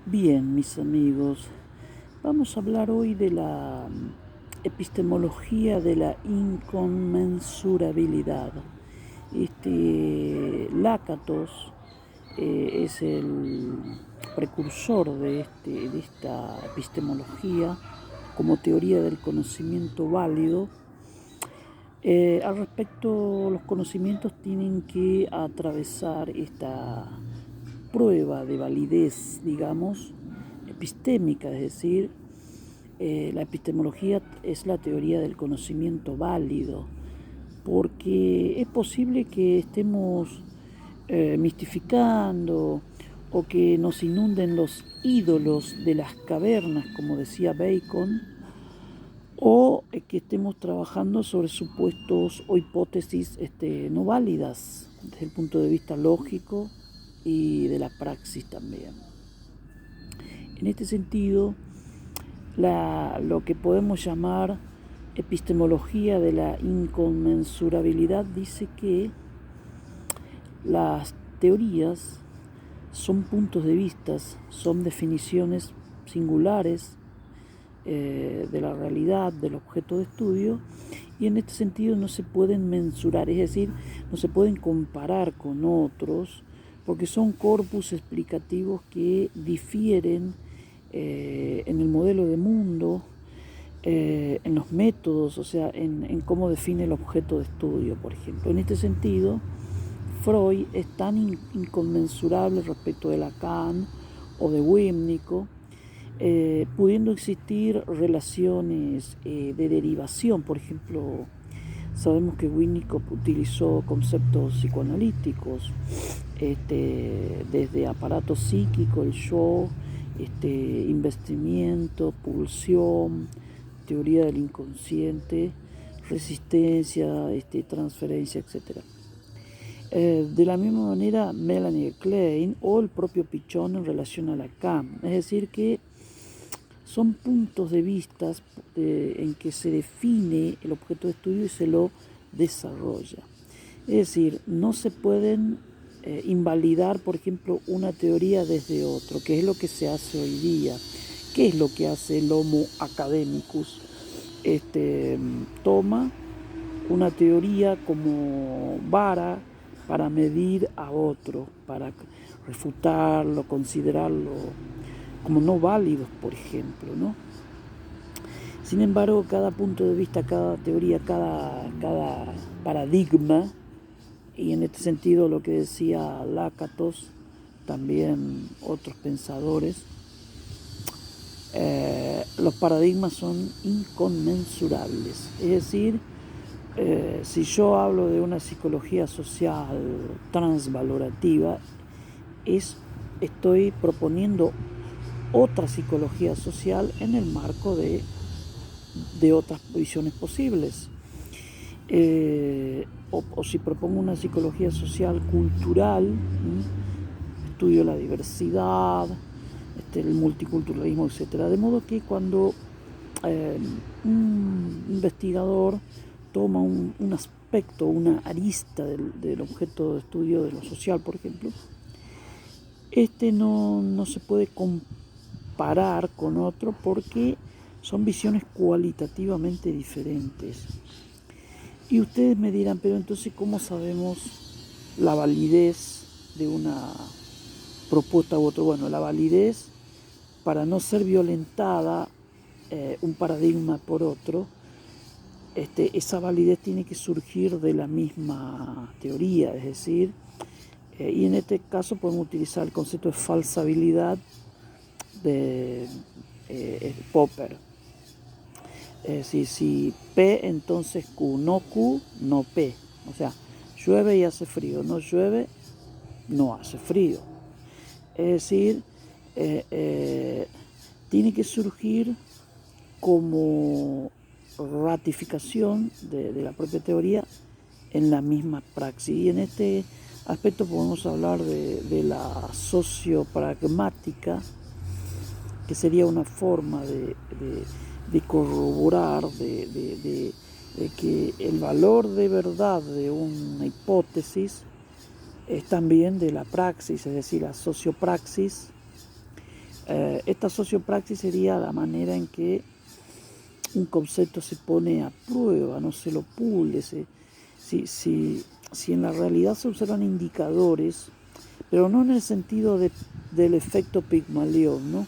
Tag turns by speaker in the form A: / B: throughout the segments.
A: Bien, mis amigos, vamos a hablar hoy de la epistemología de la inconmensurabilidad. Lácatos es el precursor de esta epistemología como teoría del conocimiento válido. Al respecto, los conocimientos tienen que atravesar esta prueba de validez, digamos, epistémica, es decir, la epistemología es la teoría del conocimiento válido, porque es posible que estemos mistificando o que nos inunden los ídolos de las cavernas, como decía Bacon, o que estemos trabajando sobre supuestos o hipótesis no válidas desde el punto de vista lógico y de la praxis también. En este sentido, lo que podemos llamar epistemología de la inconmensurabilidad dice que las teorías son puntos de vista, son definiciones singulares de la realidad, del objeto de estudio, y en este sentido no se pueden mensurar, es decir, no se pueden comparar con otros, porque son corpus explicativos que difieren en el modelo de mundo, en los métodos, o sea, en cómo define el objeto de estudio, por ejemplo. En este sentido, Freud es tan inconmensurable respecto de Lacan o de Wimnico, pudiendo existir relaciones de derivación. Por ejemplo, sabemos que Winnicott utilizó conceptos psicoanalíticos, desde aparato psíquico, el yo, investimiento, pulsión, teoría del inconsciente, resistencia, transferencia, etc. De la misma manera, Melanie Klein o el propio Pichon en relación a Lacan. Es decir, que son puntos de vista en que se define el objeto de estudio y se lo desarrolla. Es decir, no se pueden invalidar, por ejemplo, una teoría desde otro, que es lo que se hace hoy día. ¿Qué es lo que hace el Homo academicus? Toma una teoría como vara para medir a otro, para refutarlo, considerarlo como no válidos, por ejemplo, ¿no? Sin embargo, cada punto de vista, cada teoría, cada paradigma, y en este sentido lo que decía Lácatos, también otros pensadores, los paradigmas son inconmensurables. Es decir, si yo hablo de una psicología social transvalorativa, estoy proponiendo otra psicología social en el marco de otras visiones posibles. O si propongo una psicología social cultural, estudio la diversidad, el multiculturalismo, etc. De modo que cuando un investigador toma un aspecto, una arista del objeto de estudio de lo social, por ejemplo, no se puede comparar con otro porque son visiones cualitativamente diferentes. Y ustedes me dirán, pero entonces, ¿cómo sabemos la validez de una propuesta u otra? Bueno, la validez, para no ser violentada un paradigma por otro, esa validez tiene que surgir de la misma teoría, es decir, y en este caso podemos utilizar el concepto de falsabilidad de Popper. Es decir, si P, entonces Q, no Q, no P. O sea, llueve y hace frío, no llueve, no hace frío. Es decir, tiene que surgir como ratificación de la propia teoría en la misma praxis. Y en este aspecto podemos hablar de la sociopragmática, que sería una forma de corroborar, de que el valor de verdad de una hipótesis es también de la praxis, es decir, la sociopraxis Esta sociopraxis sería la manera en que un concepto se pone a prueba, no se lo pule. Si en la realidad se observan indicadores, pero no en el sentido del efecto Pigmalión, ¿no?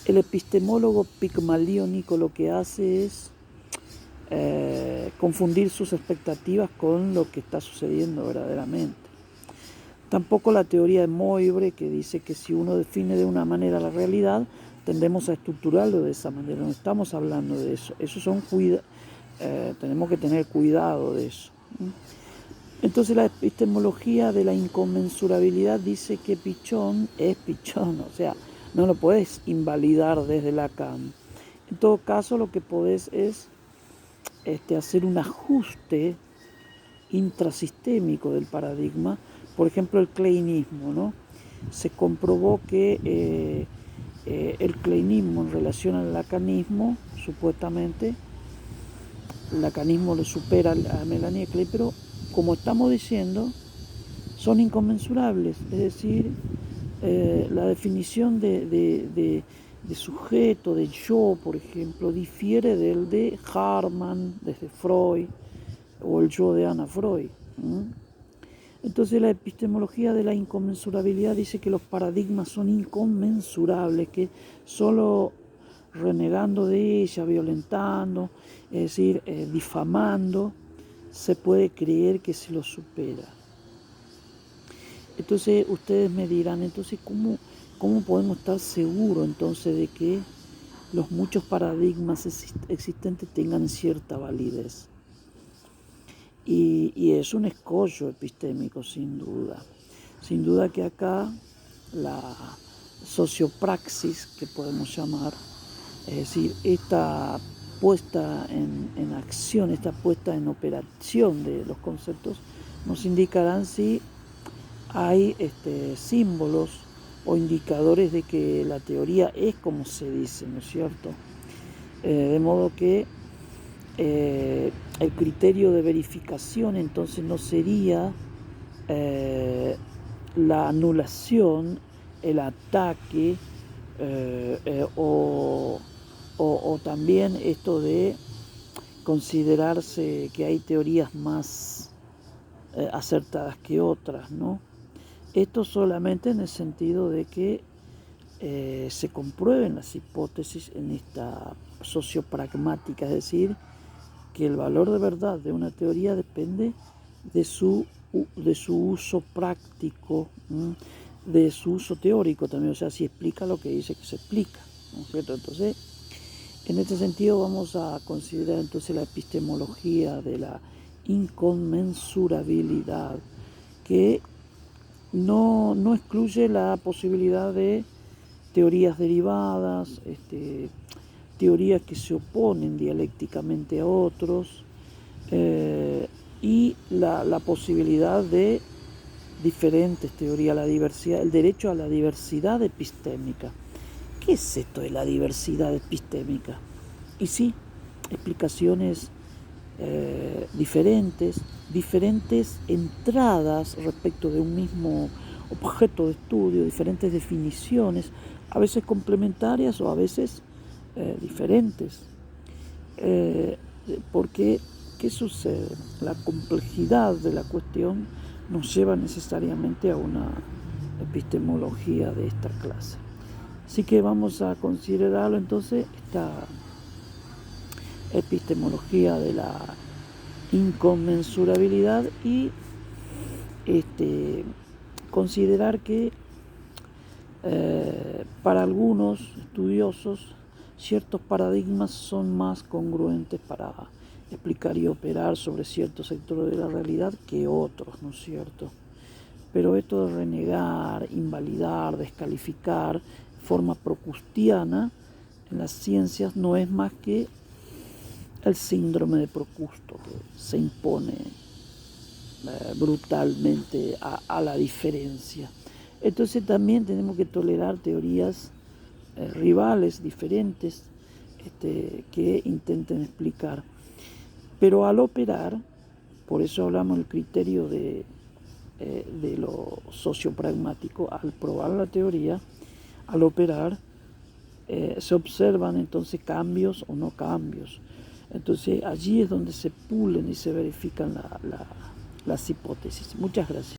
A: El epistemólogo pigmaliónico lo que hace es confundir sus expectativas con lo que está sucediendo verdaderamente. Tampoco la teoría de Moivre, que dice que si uno define de una manera la realidad, tendemos a estructurarlo de esa manera. No estamos hablando de eso. Tenemos que tener cuidado de eso. Entonces la epistemología de la inconmensurabilidad dice que Pichón es Pichón, o sea, no lo puedes invalidar desde Lacan. En todo caso, lo que podés es hacer un ajuste intrasistémico del paradigma. Por ejemplo, el kleinismo, ¿no? Se comprobó que el kleinismo en relación al lacanismo, supuestamente, el lacanismo lo supera a Melanie Klein, pero como estamos diciendo, son inconmensurables. Es decir, la definición de sujeto, de yo, por ejemplo, difiere del de Hartmann, desde Freud, o el yo de Anna Freud. Entonces la epistemología de la inconmensurabilidad dice que los paradigmas son inconmensurables, que solo renegando de ella, violentando, es decir, difamando, se puede creer que se lo supera. Entonces ustedes me dirán, entonces ¿cómo podemos estar seguros entonces de que los muchos paradigmas existentes tengan cierta validez? Y es un escollo epistémico, sin duda. Sin duda que acá la sociopraxis, que podemos llamar, es decir, esta puesta en acción, esta puesta en operación de los conceptos, nos indicarán si hay símbolos o indicadores de que la teoría es como se dice, ¿no es cierto? De modo que el criterio de verificación entonces no sería la anulación, el ataque o también esto de considerarse que hay teorías más acertadas que otras, ¿no? Esto solamente en el sentido de que se comprueben las hipótesis en esta sociopragmática, es decir, que el valor de verdad de una teoría depende de su uso práctico, de su uso teórico también, o sea, si explica lo que dice que se explica, ¿no es cierto? Entonces, en este sentido vamos a considerar entonces la epistemología de la inconmensurabilidad, que no excluye la posibilidad de teorías derivadas, teorías que se oponen dialécticamente a otros, y la posibilidad de diferentes teorías, la diversidad, el derecho a la diversidad epistémica. ¿Qué es esto de la diversidad epistémica? Y sí, explicaciones diferentes entradas respecto de un mismo objeto de estudio, diferentes definiciones, a veces complementarias o a veces diferentes. Porque, ¿qué sucede? La complejidad de la cuestión nos lleva necesariamente a una epistemología de esta clase. Así que vamos a considerarlo entonces esta epistemología de la inconmensurabilidad y considerar que para algunos estudiosos ciertos paradigmas son más congruentes para explicar y operar sobre ciertos sectores de la realidad que otros, ¿no es cierto? Pero esto de renegar, invalidar, descalificar, forma procustiana en las ciencias no es más que el síndrome de Procusto, que se impone brutalmente a la diferencia. Entonces también tenemos que tolerar teorías rivales, diferentes, que intenten explicar. Pero al operar, por eso hablamos del criterio de lo sociopragmático, al probar la teoría, al operar, se observan entonces cambios o no cambios. Entonces allí es donde se pulen y se verifican las hipótesis. Muchas gracias.